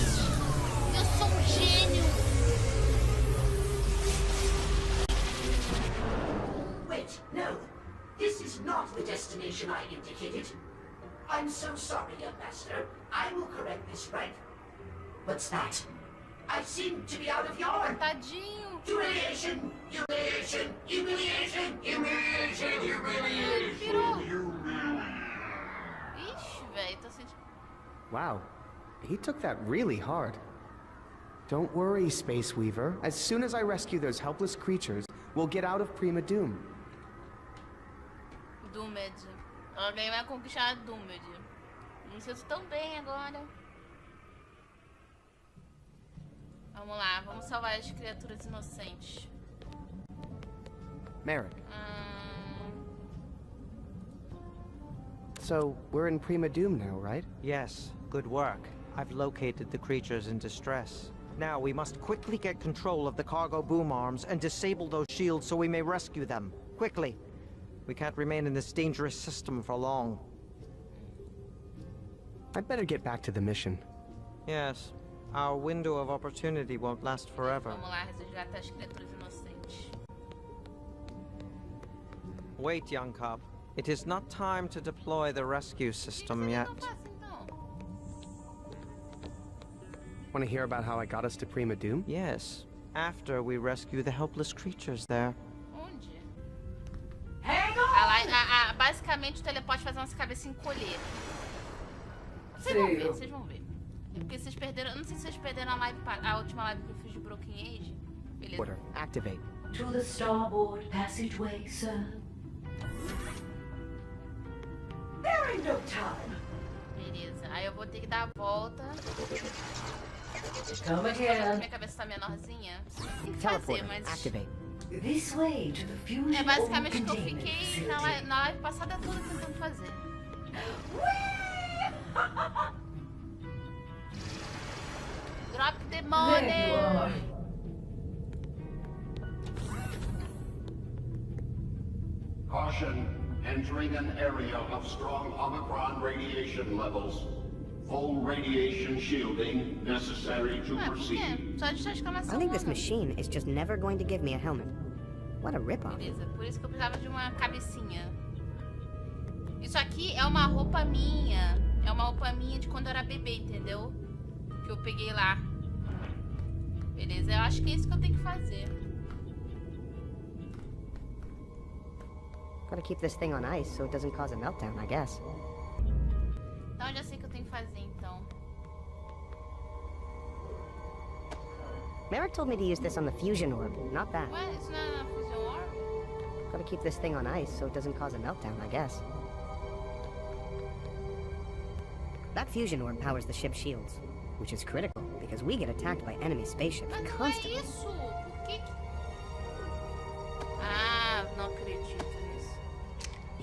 Eu sou um gênio! Wait, no. This is not the destination I indicated. I'm so sorry, young master. I will correct this right. What's that? I seem to be out of yarn. Tadinho! Humiliation! Humiliation! Humiliation! Humiliation! Virou! Humiliation! Ixi, velho, tô sentindo. Wow. He took that really hard. Don't worry, Space Weaver. As soon as I rescue those helpless creatures, we'll get out of Prima Doom. Doomed. Alguém vai conquistar Doomed. Me sinto tão bem agora. Vamos lá, vamos salvar as criaturas inocentes. Merrick. Hum, So, we're in Prima Doom now, right? Yes, good work. I've located the creatures in distress. Now we must quickly get control of the cargo boom arms and disable those shields so we may rescue them. Quickly. We can't remain in this dangerous system for long. I'd better get back to the mission. Yes, our window of opportunity won't last forever. vamos lá, resgatar as criaturas inocentes. Wait, young cub. It is not time to deploy the rescue system yet. Não faço então. Want to hear about how I got us to Prima Doom? Yes, after we rescue the helpless creatures there. Onde? Hang Basicamente o teleporte faz nossa cabeça encolher. Vocês vão ver. É porque vocês perderam. Eu não sei se vocês perderam a última live que eu fiz de Broken Age. Beleza. Order. Activate. To the starboard passageway, sir. There ain't no time. Beleza. Aí eu vou ter que dar a volta. Come again. Minha cabeça tá menorzinha. Tem que fazer, Teleporter. mas. Activate. This way to the fusion É basicamente o que eu containment fiquei facility. na live passada toda tentando fazer. Drop the There you money! are. Caution, entering an area of strong Omicron radiation levels. Full radiation shielding necessary to Ué, por quê? proceed. Só de exclamação. I think this mano. machine is just never going to give me a helmet. What a ripoff. Beleza, por isso que eu precisava de uma cabecinha. Isso aqui é uma roupa minha. É uma roupa minha de quando eu era bebê, entendeu? Que eu peguei lá. Beleza, eu acho que é isso que eu tenho que fazer. Gotta keep this thing on ice so it doesn't cause a meltdown, I guess. Então eu já sei o que eu tenho que fazer, então. Merrick told me to use this on the fusion orb, not that. Ué, isso não é na Fusion Orb? Gotta keep this thing on ice so it doesn't cause a meltdown, I guess. That fusion orb powers the ship's shields, which is critical because we get attacked by enemy spaceships Mas não é constantly. isso! Por que que...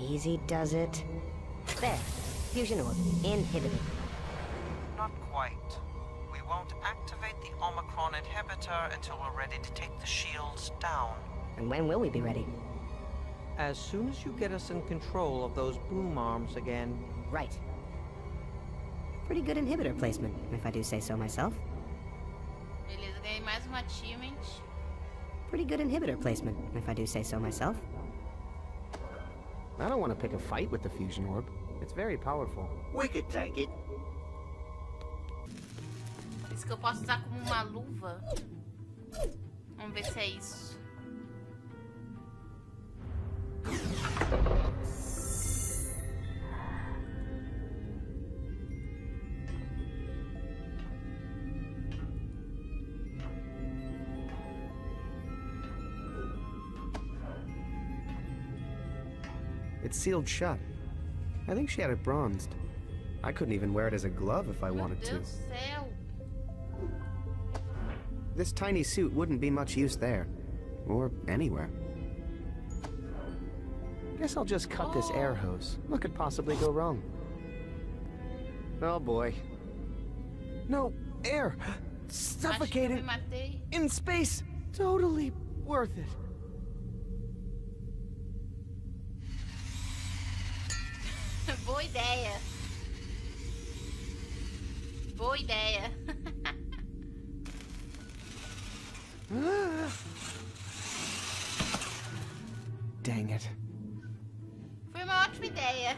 Easy does it. There. Fusion orb. Inhibited. Not quite. We won't activate the Omicron inhibitor until we're ready to take the shields down. And when will we be ready? As soon as you get us in control of those boom arms again. Right. Pretty good inhibitor placement, if I do say so myself. Beleza, ganhei mais um achievement. Pretty good inhibitor placement, if I do say so myself. I don't want to pick a fight with the fusion orb. It's very powerful. We could take it. Isso que eu posso usar como uma luva. Vamos ver se é isso. It's sealed shut. I think she had it bronzed. I couldn't even wear it as a glove if I wanted to. Meu Deus do céu. This tiny suit wouldn't be much use there. Or anywhere. Guess I'll just cut this air hose. What could possibly go wrong? Oh boy. No, air! Suffocating! Acho que eu me matei. In space! Totally worth it. Boa ideia. Boa ideia. Dang it. Foi uma ótima ideia.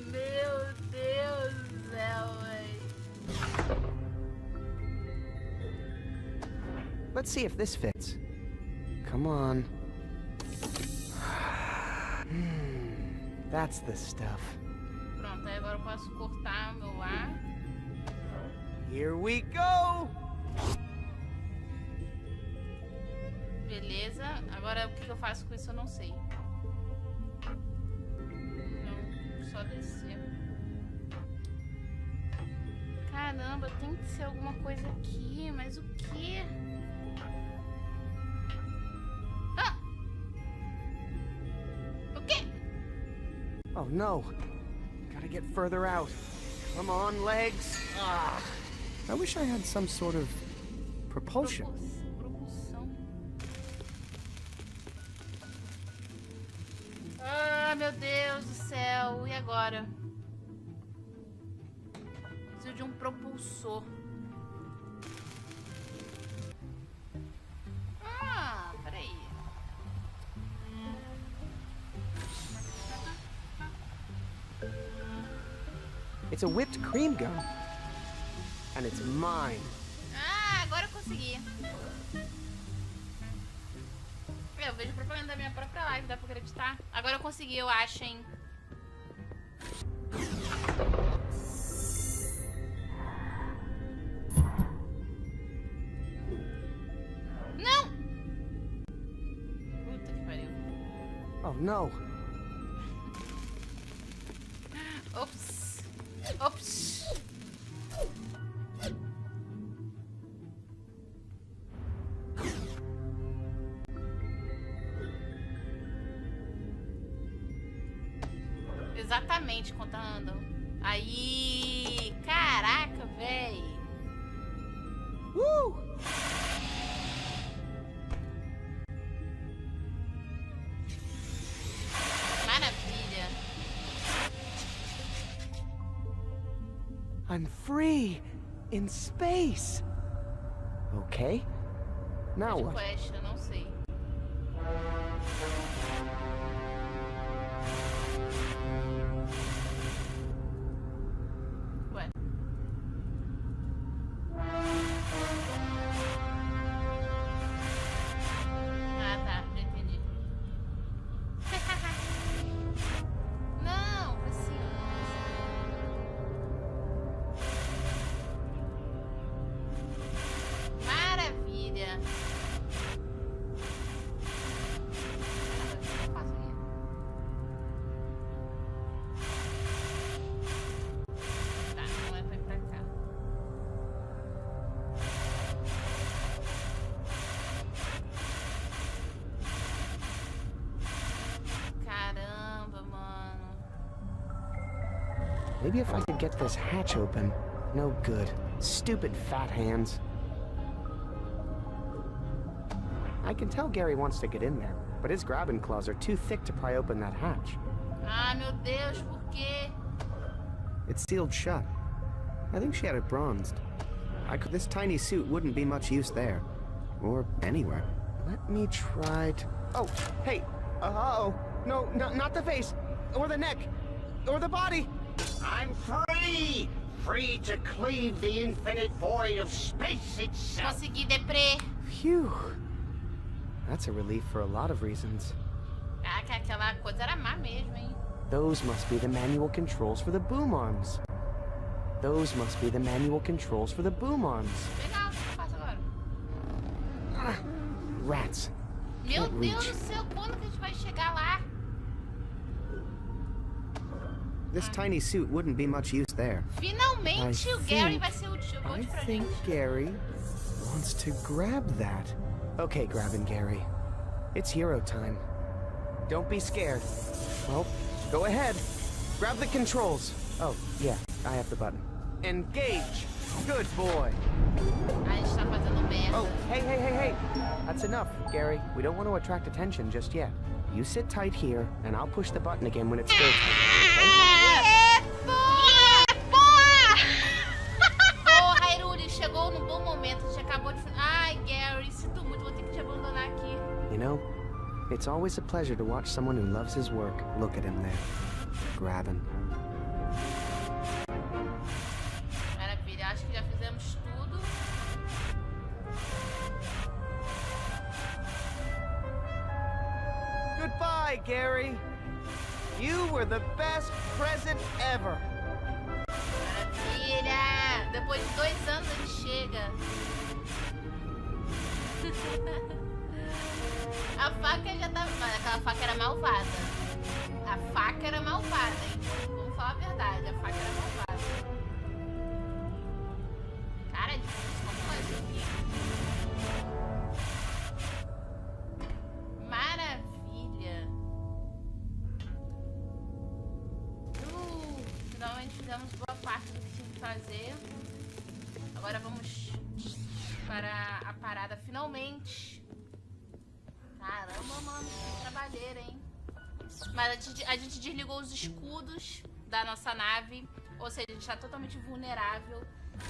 Meu Deus do céu, véi. Let's see if this fits. Come on. That's the stuff. Pronto, aí agora eu posso cortar o meu ar. Here we go! Beleza. Agora o que eu faço com isso eu não sei. Não, só descer. Caramba, tem que ser alguma coisa aqui, mas o quê? Ah! O quê? Oh no. Gotta get further out. Come on, legs. Ah. I wish I had some sort of propulsion. Propulsão. Ah, meu Deus do céu. E agora? Preciso de um propulsor. Ah, peraí. It's a whipped cream gun. And it's mine. Ah, agora eu consegui. Eu vejo propaganda da minha própria live, dá pra acreditar? Agora eu consegui, eu acho, hein? Não! Puta que pariu. Oh no. Ops. Ops. Exatamente, contando. Aí, caraca, véi. Maravilha. I'm free in space. Okay. Now what? Quest, eu não sei. Ué. Ah, tá, já entendi. Não, assim. Maravilha. Maybe if I could get this hatch open. No good. Stupid fat hands. I can tell Gary wants to get in there, but his grabbing claws are too thick to pry open that hatch. Ah, meu Deus, por quê? It's sealed shut. I think she had it bronzed. This tiny suit wouldn't be much use there. Or anywhere. Let me try to... Oh, hey! Uh-oh! No, not the face! Or the neck! Or the body! I'm free! Free to cleave the infinite void of space itself! Consegui, deprê! Phew! That's a relief for a lot of reasons. Ah, que aquela coisa era má mesmo, hein? Those must be the manual controls for the boom arms. Those must be the manual controls for the boom arms. Legal, o que eu faço agora? Ah, rats. Meu Can't Deus reach. do céu, quando que a gente vai chegar lá? This tiny suit wouldn't be much use there. Finalmente I o Gary think- vai ser útil I pra think gente. Gary wants to grab that. Okay, grabbing Gary. It's hero time. Don't be scared. Well, go ahead. Grab the controls. Oh, yeah, I have the button. Engage. Good boy. A gente tá fazendo merda. Oh, hey. That's enough, Gary. We don't want to attract attention just yet. You sit tight here, and I'll push the button again when it's go time, Ô, Hyrule, chegou no bom momento. A gente acabou de... Ai, Gary, sinto muito, vou ter que te abandonar aqui. okay? You know, it's always a pleasure to watch someone who loves his work. Look at him there. Grabbing. Maravilha, acho que já fizemos tudo. Goodbye, Gary. You were the best present ever. Maravilha! Depois de 2 anos ele chega. A faca já tava... Mas aquela faca era malvada. A faca era malvada, hein? Vamos falar a verdade, a faca era malvada. Cara, é difícil, como foi isso aqui? Maravilha! Finalmente fizemos boa parte do que tinha que fazer. Agora vamos para a parada finalmente. Caramba, mano, que trabalheira, hein? Mas a gente desligou os escudos da nossa nave. Ou seja, a gente tá totalmente vulnerável.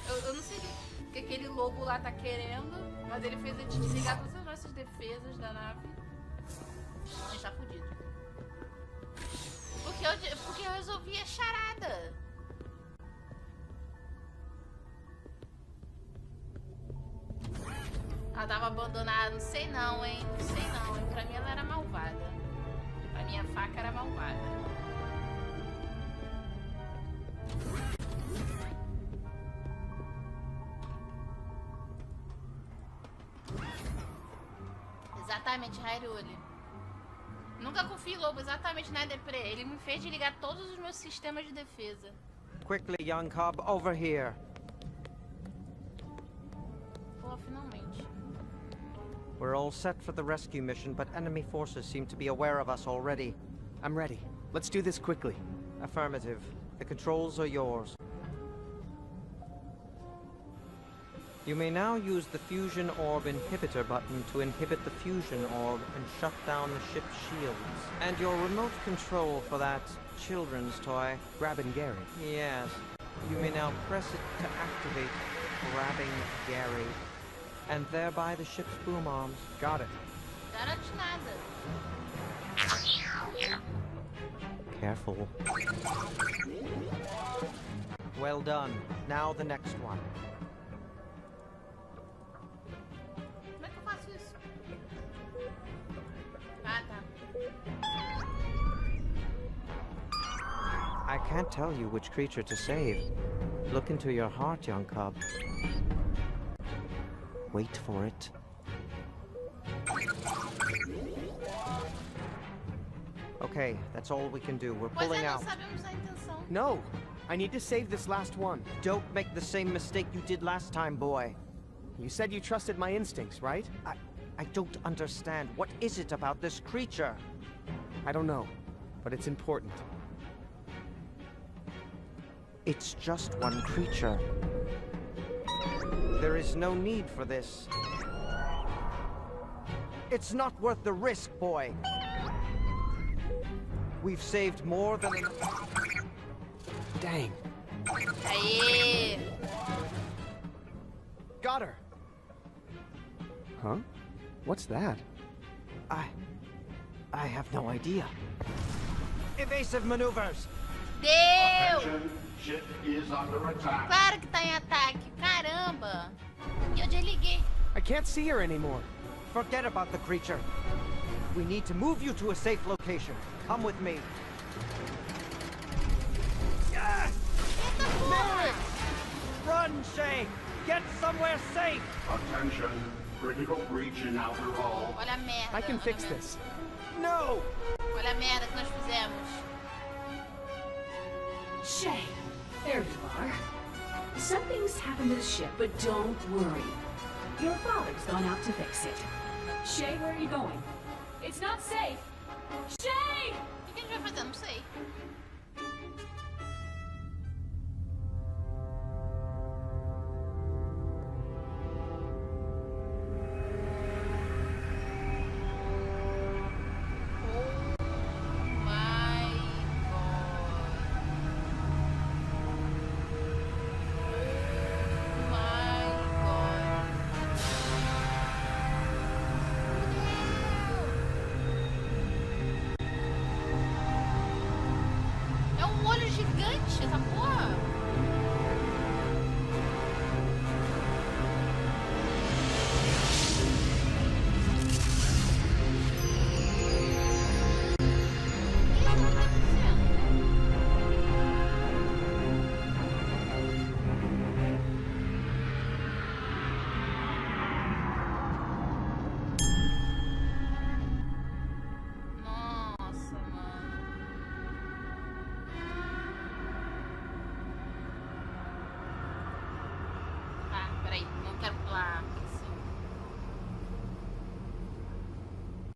Eu não sei o que aquele lobo lá tá querendo, mas ele fez a gente desligar todas as nossas defesas da nave. A gente tá fudido. Porque eu resolvi a charada. Ela tava abandonada, não sei não, hein? Não sei não, hein? Pra mim ela era malvada. Pra mim a faca era malvada. Exatamente, Hyrule. Nunca confio em lobo, exatamente, né, Deprê? Ele me fez desligar todos os meus sistemas de defesa. Quickly, young cub, over here. Pô, finalmente. We're all set for the rescue mission, but enemy forces seem to be aware of us already. I'm ready. Let's do this quickly. Affirmative. The controls are yours. You may now use the fusion orb inhibitor button to inhibit the fusion orb and shut down the ship's shields. And your remote control for that children's toy. Grabbing Gary. Yes. You may now press it to activate grabbing Gary. And thereby the ship's boom arms. Got it. Garanto nada. Careful. Well done. Now the next one. Como é que eu faço isso? Ah, tá. I can't tell you which creature to save. Look into your heart, young cub. Wait for it. Okay, that's all we can do. We're Pois pulling é, não out. sabemos a intenção. No! I need to save this last one. Don't make the same mistake you did last time, boy. You said you trusted my instincts, right? I don't understand. What is it about this creature? I don't know, but it's important. It's just one creature. There is no need for this. It's not worth the risk, boy. We've saved more than enough. Dang. Aê! Got her. Huh? What's that? I have no idea. Evasive maneuvers! Deu! Attention, ship is under attack. Claro que tá em ataque. Caramba! E eu desliguei. I can't see her anymore. Forget about the creature. We need to move you to a safe location. Come with me. Eita porra! Run, Shay! Get somewhere safe! Attention, critical breach in outer hull. Olha a merda. I can olha fix a merda. this. No! Olha a merda que nós fizemos. Shay, there you are. Something's happened to the ship, but don't worry. Your father's gone out to fix it. Shay, where are you going? It's not safe. Shay! O que a gente vai fazer? Não sei.